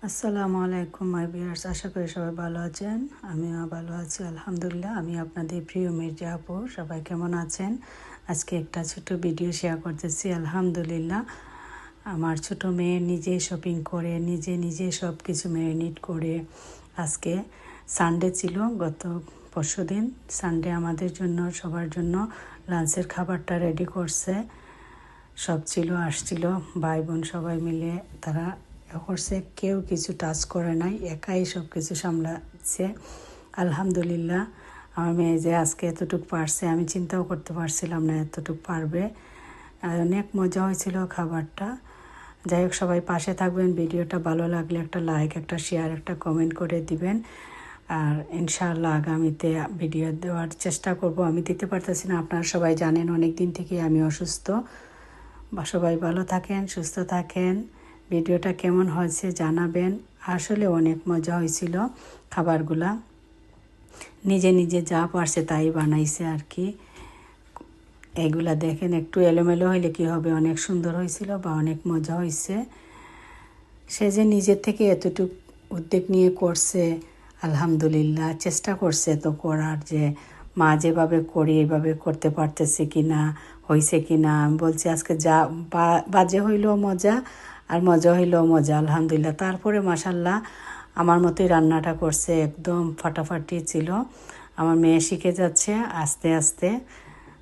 আসসালামু আলাইকুম মাই ভিউয়ার্স, আশা করি সবাই ভালো আছেন। আমিও ভালো আছি আলহামদুলিল্লাহ। আমি আপনাদের প্রিয় মির্জা আপু, সবাই কেমন আছেন? আজকে একটা ছোট ভিডিও শেয়ার করতেছি। আলহামদুলিল্লাহ, আমার ছোট মেয়ে নিজে শপিং করে নিজে সব কিছু ম্যারিনেট করে, আজকে সানডে ছিল, গত পরশুদিন সানডে আমাদের জন্য সবার জন্য লাঞ্চের খাবারটা রেডি করছে। সব ছিল, আসছিল ভাই বোন সবাই মিলে, তারা করছে, কেউ কিছু টাচ করে নাই, একাই সব কিছু সামলাচ্ছে। আলহামদুলিল্লাহ, আমার মেয়ে যে আজকে এতটুকু পারছে, আমি চিন্তাও করতে পারছিলাম না এতটুকু পারবে। আর অনেক মজা হয়েছিল খাবারটা। যাই হোক, সবাই পাশে থাকবেন। ভিডিওটা ভালো লাগলে একটা লাইক, একটা শেয়ার, একটা কমেন্ট করে দিবেন। আর ইনশাআল্লাহ আগামীতে ভিডিও দেওয়ার চেষ্টা করব। আমি দিতে পারতেছি না, আপনারা সবাই জানেন অনেক দিন থেকে আমি অসুস্থ। বা সবাই ভালো থাকেন, সুস্থ থাকেন। ভিডিওটা কেমন হয়েছে জানাবেন। আসলে অনেক মজা হয়েছিল। খাবারগুলা নিজে যা পারছে তাই বানাইছে আর কি। এগুলা দেখেন, একটু এলোমেলো হইলে কি হবে, অনেক সুন্দর হয়েছিল বা অনেক মজা হয়েছে। সে যে নিজের থেকে এতটুকু উদ্যোগ নিয়ে করছে, আলহামদুলিল্লাহ। চেষ্টা করছে তো করার, যে মা যেভাবে করি এভাবে করতে পারতেছে কি না, হয়েছে কি না। আমি বলছি আজকে যা বাজে হইলেও মজা, আর মজা হইলেও মজা, আলহামদুলিল্লাহ। তারপরে মাশাল্লাহ আমার মতোই রান্নাটা করছে, একদম ফাটাফাটি ছিল। আমার মেয়ে শিখে যাচ্ছে আস্তে আস্তে।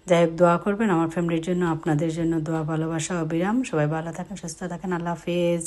যাই হোক, দোয়া করবেন আমার ফ্যামিলির জন্য, আপনাদের জন্য দোয়া, ভালোবাসা অবিরাম। সবাই ভালো থাকেন, সুস্থ থাকেন। আল্লাহ হাফেজ।